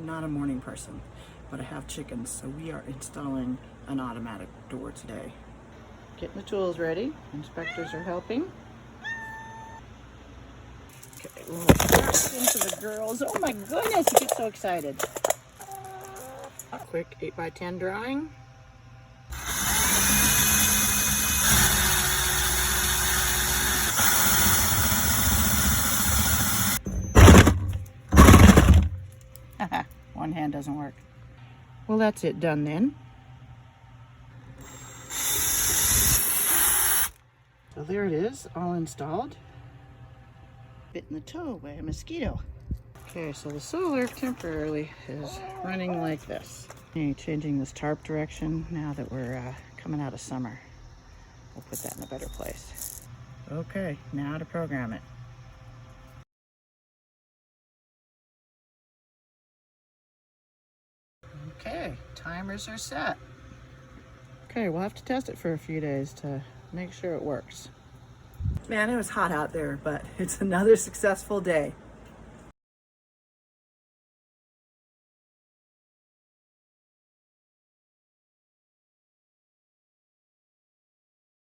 not a morning person, but I have chickens, so we are installing an automatic door today. Getting the tools ready. Inspectors are helping. Okay, a little question to the girls. Oh my goodness, you get so excited. A quick 8x10 drawing. One hand doesn't work. Well, that's it done then. So there it is, all installed. Bit in the toe by a mosquito. Okay, so the solar temporarily is running like this. Okay, changing this tarp direction now that we're coming out of summer. We'll put that in a better place. Okay, now to program it. Okay, timers are set. Okay, we'll have to test it for a few days to make sure it works. Man, it was hot out there, but it's another successful day.